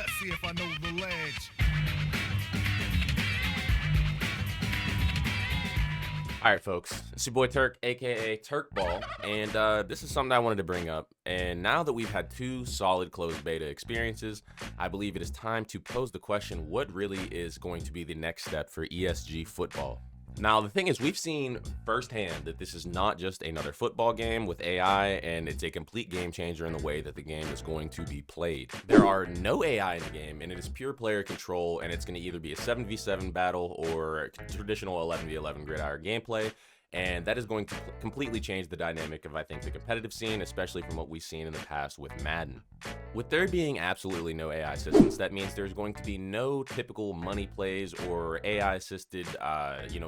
Let's see if I know the ledge. All right, folks, it's your boy Turk, aka Turk Ball, and this is something I wanted to bring up. And now that we've had 2 solid closed beta experiences, I believe it is time to pose the question: what really is going to be the next step for ESG football? Now, the thing is, we've seen firsthand that this is not just another football game with AI, and it's a complete game changer in the way that the game is going to be played. There are no AI in the game, and it is pure player control, and it's going to either be a 7v7 battle or traditional 11v11 gridiron gameplay. And that is going to completely change the dynamic of, I think, the competitive scene, especially from what we've seen in the past with Madden. With there being absolutely no AI assistance, that means there's going to be no typical money plays or AI-assisted,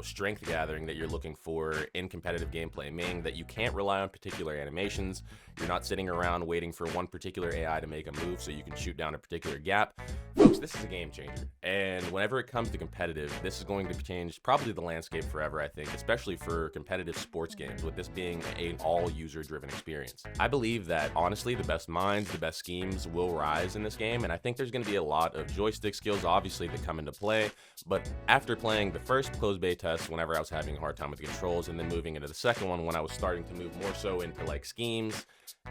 strength gathering that you're looking for in competitive gameplay, meaning that you can't rely on particular animations. You're not sitting around waiting for one particular AI to make a move so you can shoot down a particular gap. Folks, this is a game changer. And whenever it comes to competitive, this is going to change probably the landscape forever, I think, especially for competitive sports games, with this being an all user-driven experience. I believe that, honestly, the best minds, the best schemes will rise in this game, and I think there's going to be a lot of joystick skills, obviously, that come into play. But after playing the first closed beta test, whenever I was having a hard time with the controls, and then moving into the second one, when I was starting to move more so into like schemes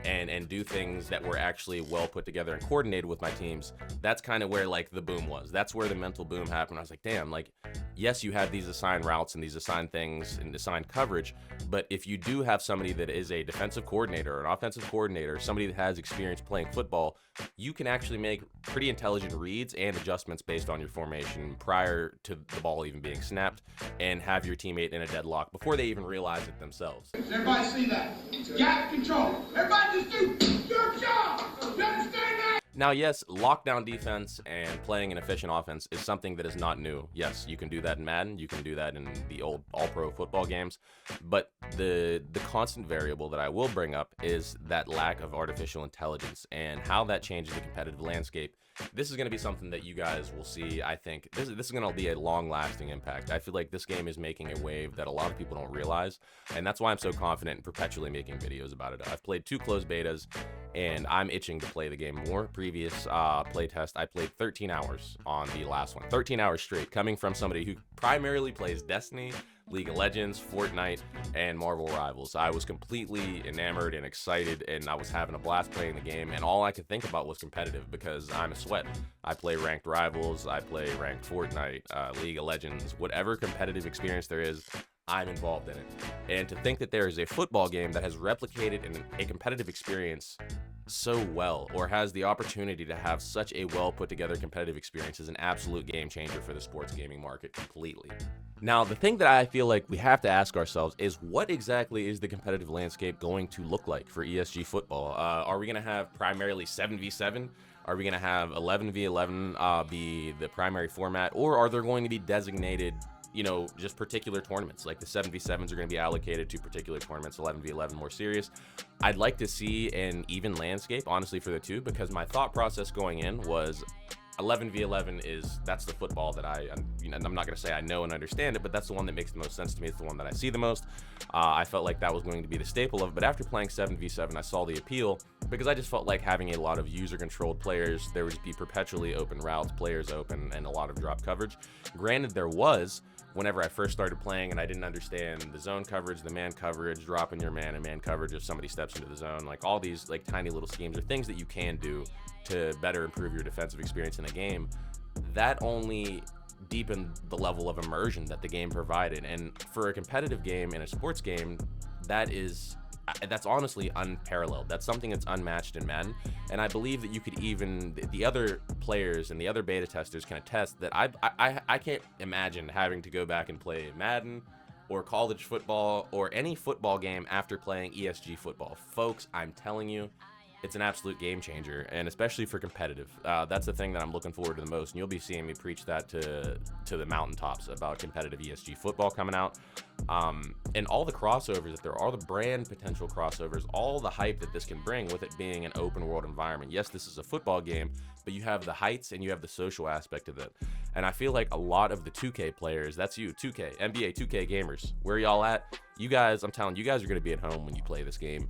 and do things that were actually well put together and coordinated with my teams, that's kind of where like the boom was. That's where the mental boom happened. I was like, damn, like, yes, you have these assigned routes and these assigned things and assigned coverage, but if you do have somebody that is a defensive coordinator or an offensive coordinator, somebody that has experience playing football, you can actually make pretty intelligent reads and adjustments based on your formation prior to the ball even being snapped, and have your teammate in a deadlock before they even realize it themselves. Does everybody see that? Gap control. Everybody just do your job. You understand that? Now, yes, lockdown defense and playing an efficient offense is something that is not new. Yes, you can do that in Madden, you can do that in the old all-pro football games, but the constant variable that I will bring up is that lack of artificial intelligence and how that changes the competitive landscape. This is going to be something that you guys will see. I think this is going to be a long-lasting impact. I feel like this game is making a wave that a lot of people don't realize, and that's why I'm so confident in perpetually making videos about it. I've played 2 closed betas, and I'm itching to play the game more. Previous play test, I played 13 hours on the last one. 13 hours straight, coming from somebody who primarily plays Destiny, League of Legends, Fortnite, and Marvel Rivals. I was completely enamored and excited, and I was having a blast playing the game, and all I could think about was competitive because I'm a sweat. I play ranked Rivals, I play ranked Fortnite, League of Legends, whatever competitive experience there is, I'm involved in it. And to think that there is a football game that has replicated a competitive experience so well, or has the opportunity to have such a well put together competitive experience, is an absolute game changer for the sports gaming market completely. Now, the thing that I feel like we have to ask ourselves is, what exactly is the competitive landscape going to look like for ESG football? Are we going to have primarily 7v7? Are we going to have 11v11 be the primary format? Or are there going to be designated, just particular tournaments? Like the 7v7s are going to be allocated to particular tournaments, 11v11 more serious. I'd like to see an even landscape, honestly, for the 2, because my thought process going in was 11v11 that's the football that I'm not going to say I know and understand it, but that's the one that makes the most sense to me. It's the one that I see the most. I felt like that was going to be the staple of it, but after playing 7v7, I saw the appeal because I just felt like having a lot of user-controlled players, there would be perpetually open routes, players open, and a lot of drop coverage. Granted, there was, whenever I first started playing and I didn't understand the zone coverage, the man coverage, dropping your man and man coverage if somebody steps into the zone, like all these like tiny little schemes or things that you can do to better improve your defensive experience in a game, that only deepened the level of immersion that the game provided. And for a competitive game and a sports game, that's honestly unparalleled. That's something that's unmatched in Madden. And I believe that you could even, the other players and the other beta testers can attest that I can't imagine having to go back and play Madden or college football or any football game after playing ESG football. Folks, I'm telling you, it's an absolute game changer, and especially for competitive. That's the thing that I'm looking forward to the most, and you'll be seeing me preach that to the mountaintops about competitive ESG football coming out. And all the crossovers that there are, the brand potential crossovers, all the hype that this can bring with it being an open world environment. Yes, this is a football game, but you have the heights and you have the social aspect of it. And I feel like a lot of the 2K players, that's you, 2K, NBA 2K gamers, where y'all at? You guys, I'm telling you, guys are going to be at home when you play this game.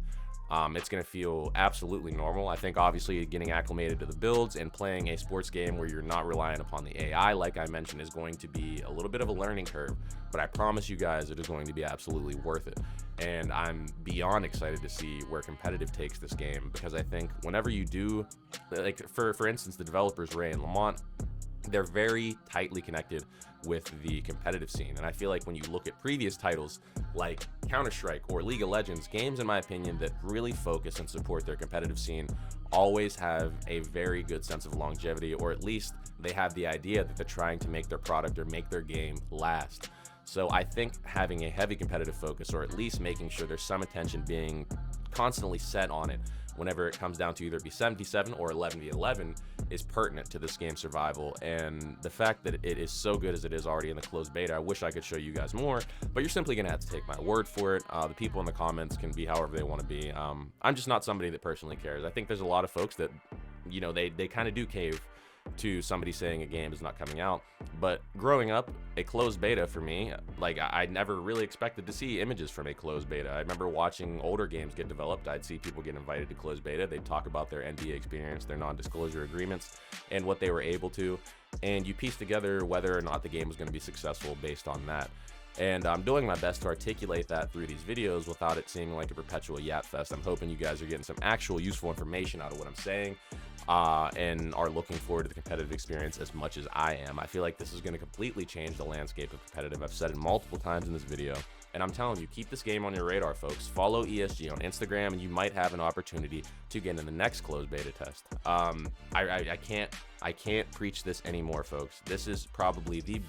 It's going to feel absolutely normal. I think obviously getting acclimated to the builds and playing a sports game where you're not relying upon the AI, like I mentioned, is going to be a little bit of a learning curve, but I promise you guys it is going to be absolutely worth it. And I'm beyond excited to see where competitive takes this game, because I think whenever you do, like for instance, the developers Ray and Lamont, they're very tightly connected with the competitive scene. And I feel like when you look at previous titles like Counter-Strike or League of Legends, games, in my opinion, that really focus and support their competitive scene always have a very good sense of longevity, or at least they have the idea that they're trying to make their product or make their game last. So I think having a heavy competitive focus, or at least making sure there's some attention being constantly set on it whenever it comes down to either be 7v7 or 11v11, is pertinent to this game's survival. And the fact that it is so good as it is already in the closed beta, I wish I could show you guys more, but you're simply gonna have to take my word for it. The people in the comments can be however they want to be. I'm just not somebody that personally cares. I think there's a lot of folks that, you know, they kind of do cave to somebody saying a game is not coming out. But growing up, a closed beta for me, like I never really expected to see images from a closed beta. I remember watching older games get developed. I'd see people get invited to closed beta. They'd talk about their NDA experience, their non-disclosure agreements, and what they were able to. And you piece together whether or not the game was going to be successful based on that. And I'm doing my best to articulate that through these videos without it seeming like a perpetual yap fest. I'm hoping you guys are getting some actual useful information out of what I'm saying, and are looking forward to the competitive experience as much as I am. I feel like this is going to completely change the landscape of competitive. I've said it multiple times in this video, and I'm telling you, keep this game on your radar, folks. Follow ESG on Instagram, and you might have an opportunity to get in the next closed beta test. I can't preach this anymore, folks. This is probably the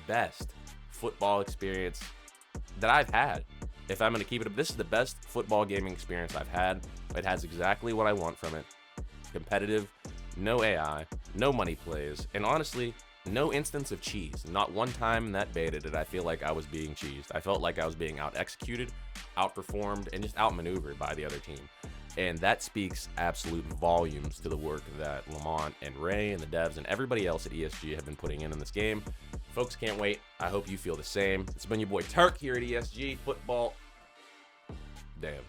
best football experience that I've had. If I'm going to keep it up, this is the best football gaming experience I've had. It has exactly what I want from it. Competitive, no AI, no money plays, and honestly, no instance of cheese. Not one time in that beta did I feel like I was being cheesed. I felt like I was being out-executed, outperformed, and just outmaneuvered by the other team. And that speaks absolute volumes to the work that Lamont and Ray and the devs and everybody else at ESG have been putting in this game. Folks, can't wait. I hope you feel the same. It's been your boy Turk here at ESG Football. Damn.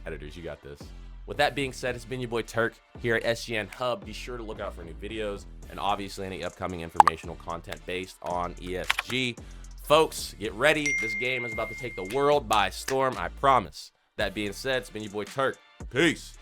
Editors, you got this. With that being said, it's been your boy Turk here at SGN Hub. Be sure to look out for new videos and obviously any upcoming informational content based on ESG. Folks, get ready. This game is about to take the world by storm, I promise. That being said, it's been your boy Turk. Peace.